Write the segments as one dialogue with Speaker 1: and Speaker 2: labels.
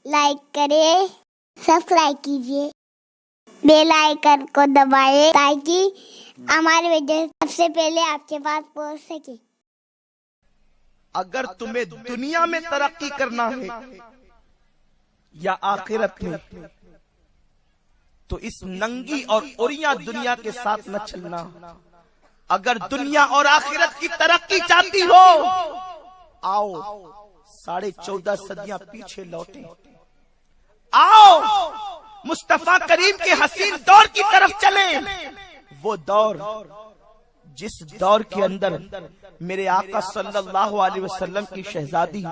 Speaker 1: Like کریں، subscribe کیجیے، bell icon کو دبائیں تاکہ ہماری ویڈیو سب سے پہلے آپ کے پاس پہنچ سکے۔
Speaker 2: اگر تمہیں دنیا میں ترقی کرنا ہے یا آخرت میں، تو اس ننگی اور اوریاں دنیا کے ساتھ نہ چلنا۔ اگر دنیا اور آخرت کی ترقی چاہتی ہو، آؤ 14.5 صدیاں پیچھے لوٹیں، آؤ مصطفیٰ کریم کے حسین دور کی طرف چلیں۔ وہ دور جس دور کے اندر میرے آقا صلی اللہ علیہ وسلم کی شہزادی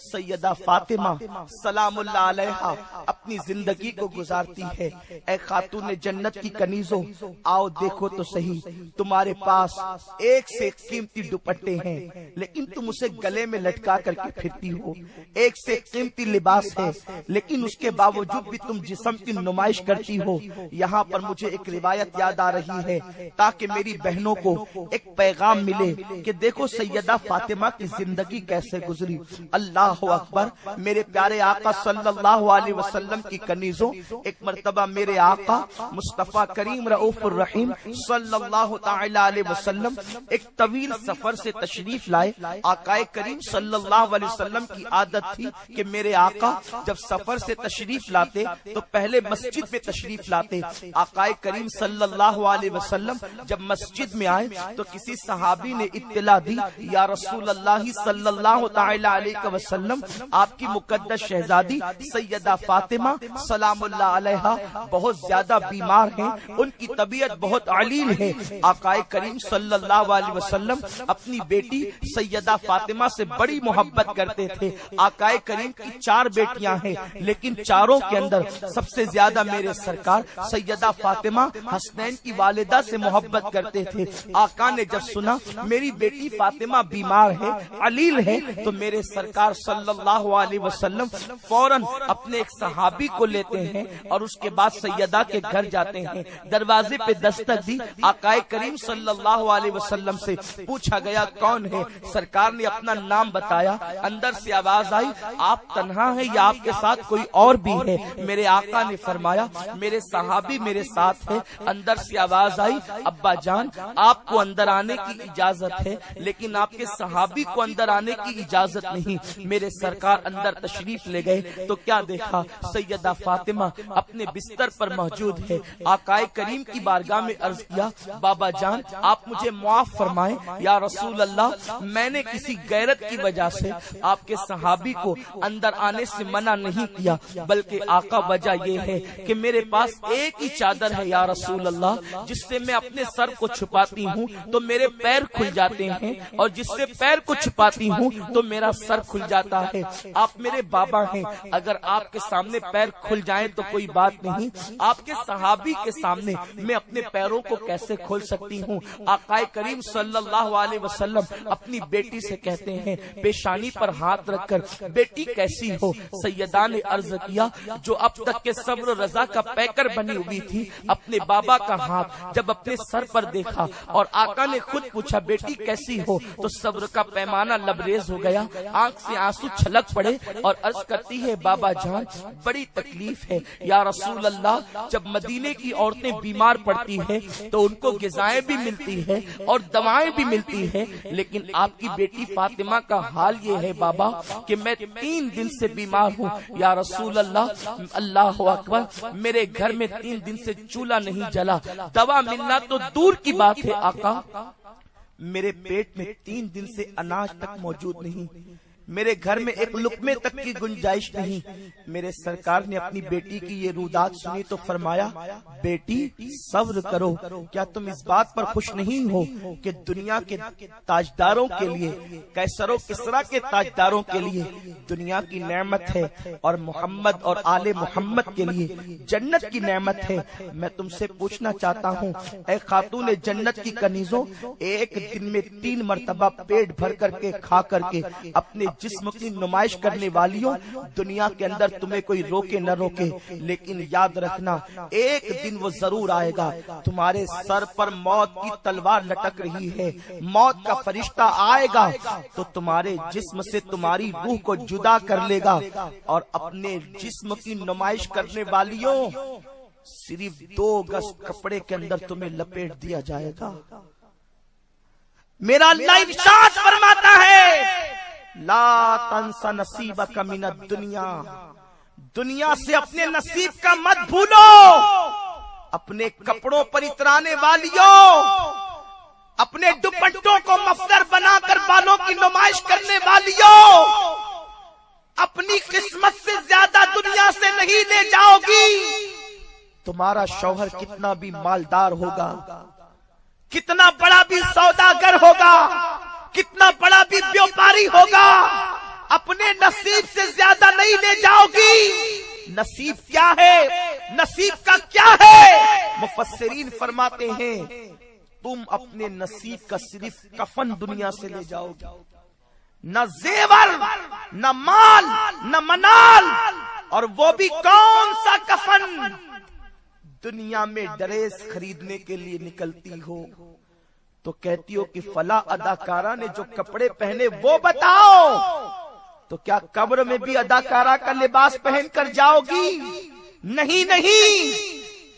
Speaker 2: سیدہ فاطمہ سلام اللہ علیہا اپنی زندگی کو گزارتی ہے۔ اے خاتون جنت کی کنیزوں، آؤ دیکھو تو صحیح، تمہارے پاس ایک سے ایک قیمتی دوپٹے ہیں، لیکن تم اسے گلے میں لٹکا کر کے پھرتی ہو۔ ایک سے ایک قیمتی لباس ہے، لیکن اس کے باوجود بھی تم جسم کی نمائش کرتی ہو۔ یہاں پر مجھے ایک روایت یاد آ رہی ہے تاکہ میری بہنوں کو ایک پیغام ملے کہ دیکھو سیدہ فاطمہ کی زندگی کیسے گزری۔ اللہ اکبر، میرے پیارے آقا صلی اللہ علیہ وسلم کی کنیزوں، ایک مرتبہ میرے آقا مصطفیٰ کریم رؤوف الرحیم صلی اللہ تعالی علیہ وسلم ایک طویل سفر سے تشریف لائے۔ آقا کریم صلی اللہ علیہ وسلم کی عادت تھی کہ میرے آقا جب سفر سے تشریف لاتے تو پہلے مسجد میں تشریف لاتے۔ آقا کریم صلی اللہ علیہ وسلم جب مسجد میں آئے تو کسی صحابی نے اطلاع دی، یا رسول اللہ صلی اللہ تعالی علیہ وسلم، آپ کی مقدس شہزادی سیدہ فاطمہ سلام اللہ علیہا بہت زیادہ بیمار ہیں، ان کی طبیعت بہت علیل ہے۔ آقا کریم صلی اللہ علیہ وسلم اپنی بیٹی سیدہ فاطمہ سے بڑی محبت کرتے تھے۔ آقا کریم کی 4 بیٹیاں ہیں، لیکن چاروں کے اندر سب سے زیادہ میرے سرکار سیدہ فاطمہ حسنین کی والدہ سے محبت کرتے تھے۔ آقا نے جب سنا میری بیٹی فاطمہ بیمار ہے، علیل ہے، تو میرے سرکار صلی اللہ علیہ وسلم فوراً اپنے ایک صحابی کو لیتے ہیں اور اس کے بعد سیدہ کے گھر جاتے ہیں۔ دروازے پہ دستک دی، آقا کریم صلی اللہ علیہ وسلم سے پوچھا گیا کون ہے؟ سرکار نے اپنا نام بتایا۔ اندر سے آواز آئی، آپ تنہا ہیں یا آپ کے ساتھ کوئی اور بھی ہے؟ میرے آقا نے فرمایا میرے صحابی میرے ساتھ ہے۔ اندر سے آواز آئی، ابا جان آپ کو اندر آنے کی اجازت ہے، لیکن آپ کے صحابی کو اندر آنے کی اجازت نہیں۔ میرے سرکار اندر تشریف لے گئے تو کیا دیکھا؟ سیدہ فاطمہ اپنے بستر پر موجود ہے۔ آقا کریم کی بارگاہ میں عرض کیا، بابا جان آپ مجھے معاف فرمائیں، یا رسول اللہ میں نے کسی غیرت کی وجہ سے آپ کے صحابی کو اندر آنے سے منع نہیں کیا، بلکہ آقا وجہ یہ ہے کہ میرے پاس ایک ہی چادر ہے یا رسول اللہ، جس سے میں اپنے سر کو چھپاتی ہوں تو میرے پیر کھل جاتے ہیں، اور جس سے پیر کو چھپاتی ہوں تو میرا سر کھل جاتا ہے۔ آپ میرے بابا ہیں، اگر آپ کے سامنے پیر کھل جائیں تو کوئی بات نہیں، آپ کے صحابی کے سامنے میں اپنے پیروں کو کیسے کھول سکتی ہوں؟ آقا کریم صلی اللہ علیہ وسلم اپنی بیٹی سے کہتے ہیں، پیشانی پر ہاتھ رکھ کر بیٹی کیسی ہو؟ سیدہ نے عرض کیا، جو اب تک کے صبر و رضا کا پیکر بنی ہوئی تھی، اپنے بابا کا ہاتھ جب اپنے سر پر دیکھا اور آقا نے خود پوچھا بیٹی کیسی ہو تو صبر کا پیمانہ لبریز ہو گیا، آنکھ سے آنسو چھلک پڑے اور عرض کرتی ہے، بابا جان بڑی تکلیف ہے یا رسول اللہ، جب مدینے کی عورتیں بیمار پڑتی ہیں تو ان کو غذائیں بھی ملتی ہے اور دوائیں بھی ملتی ہے، لیکن آپ کی بیٹی فاطمہ کا حال یہ ہے بابا کہ میں 3 دن سے بیمار ہوں یا رسول اللہ۔ اللہ اکبر، میرے گھر میں 3 دن سے چولہا نہیں جلا، دوا ملنا تو دور کی بات ہے آقا، میرے پیٹ میں 3 دن سے اناج تک موجود نہیں، میرے گھر میں ایک لقمے تک کی گنجائش نہیں۔ میرے سرکار نے اپنی بیٹی کی یہ رودات سنی تو فرمایا، بیٹی صبر کرو، کیا تم اس بات پر خوش نہیں ہو کہ دنیا کے تاجداروں کے لیے، قیصر و کسریٰ کے تاجداروں کے لیے دنیا کی نعمت ہے، اور محمد اور آل محمد کے لیے جنت کی نعمت ہے؟ میں تم سے پوچھنا چاہتا ہوں، اے خاتون جنت کی کنیزوں، ایک دن میں 3 مرتبہ پیٹ بھر کر کے کھا کر کے اپنے جسم کی نمائش کرنے والیوں، دنیا کے اندر تمہیں کوئی روکے نہ روکے، لیکن یاد رکھنا ایک دن وہ ضرور آئے گا، تمہارے سر پر موت کی تلوار لٹک رہی ہے، موت کا فرشتہ آئے گا تو تمہارے جسم سے تمہاری روح کو جدا کر لے گا، اور اپنے جسم کی نمائش کرنے والیوں صرف 2 گز کپڑے کے اندر تمہیں لپیٹ دیا جائے گا۔ میرا اللہ ارشاد فرماتا ہے لا تنس نصیبک من الدنیا، دنیا سے اپنے نصیب کا مت بھولو۔ اپنے کپڑوں پر اترانے والیوں، اپنے دوپٹوں کو مفلر بنا کر بالوں کی نمائش کرنے والیوں، اپنی قسمت سے زیادہ دنیا سے نہیں لے جاؤ گی۔ تمہارا شوہر کتنا بھی مالدار ہوگا، کتنا بڑا بھی سوداگر ہوگا، کتنا بڑا بھی بیوپاری ہوگا، اپنے نصیب سے زیادہ نہیں لے جاؤ گی۔ نصیب کیا ہے؟ نصیب کا کیا ہے؟ مفسرین فرماتے ہیں تم اپنے نصیب کا صرف کفن دنیا سے لے جاؤ گے، نہ زیور، نہ مال، نہ منال، اور وہ بھی کون سا کفن؟ دنیا میں ڈریس خریدنے کے لیے نکلتی ہو تو کہتی ہو کہ فلاں اداکارہ نے جو کپڑے پہنے وہ بتاؤ، تو کیا قبر میں بھی اداکارہ کا لباس پہن کر جاؤ گی؟ نہیں،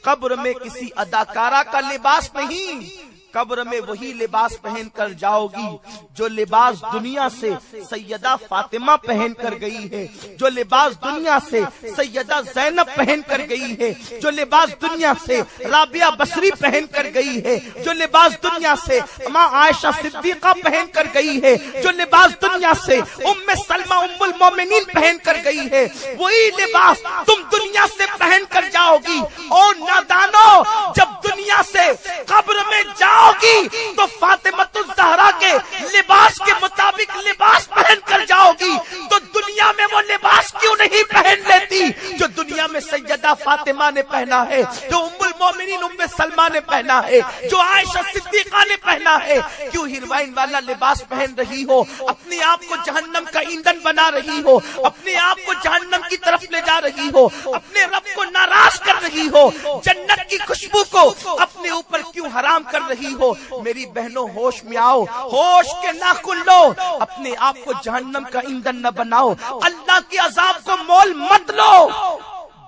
Speaker 2: قبر میں کسی اداکارہ کا لباس نہیں، قبر میں وہی لباس پہن کر جاؤ گی جو لباس دنیا سے سیدہ فاطمہ پہن کر گئی ہے، جو لباس دنیا سے سیدہ زینب پہن کر گئی ہے، جو لباس دنیا سے رابعہ بصری پہن کر گئی ہے، جو لباس دنیا سے ماں عائشہ صدیقہ پہن کر گئی ہے، جو لباس دنیا سے ام سلمہ ام المومنین پہن کر گئی ہے، وہی لباس تم دنیا سے پہن کر جاؤ گی۔ اور نادانو، جب دنیا سے قبر میں جاؤ گی تو فاطمۃ الزہرا کے لباس کے مطابق لباس پہن کر جاؤ گی، تو دنیا میں وہ لباس کیوں نہیں پہن لیتی جو دنیا میں سیدہ فاطمہ نے پہنا ہے، جو ام المومنین ام سلمہ نے پہنا ہے، جو عائشہ صدیقہ نے پہنا ہے؟ کیوں ہیروئن والا لباس پہن رہی ہو، اپنے آپ کو جہنم کا ایندھن بنا رہی ہو، اپنے آپ کو جہنم کی طرف لے جا رہی ہو، اپنے رب کو ناراض کر رہی ہو، جنت کی خوشبو کو اپنے اوپر کیوں حرام کر رہی ہو؟ میری بہنوں ہوش میں آؤ، ہوش کے ناخن لو، اپنے آپ کو جہنم کا ایندھن نہ بناؤ، اللہ کے عذاب کو مول مت لو۔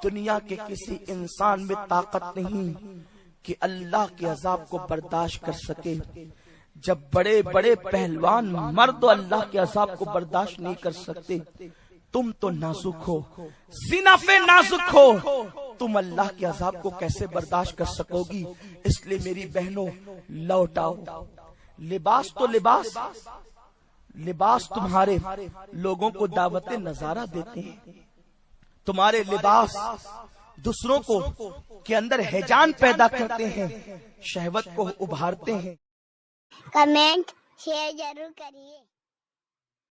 Speaker 2: دنیا کے کسی انسان میں طاقت نہیں کہ اللہ کے عذاب کو برداشت کر سکے۔ جب بڑے بڑے پہلوان مرد اللہ کے عذاب کو برداشت نہیں کر سکتے، تم تو نازک ہو، زنف نازک ہو، تم اللہ کے عذاب کو کیسے برداشت کر سکو گی؟ اس لیے میری بہنوں لوٹاؤ، لباس تو لباس تمہارے لوگوں کو دعوت نظارہ دیتے ہیں، تمہارے لباس دوسروں کو کے اندر ہیجان پیدا کرتے ہیں، شہوت کو ابھارتے ہیں۔
Speaker 1: کمنٹ شیئر ضرور کریے۔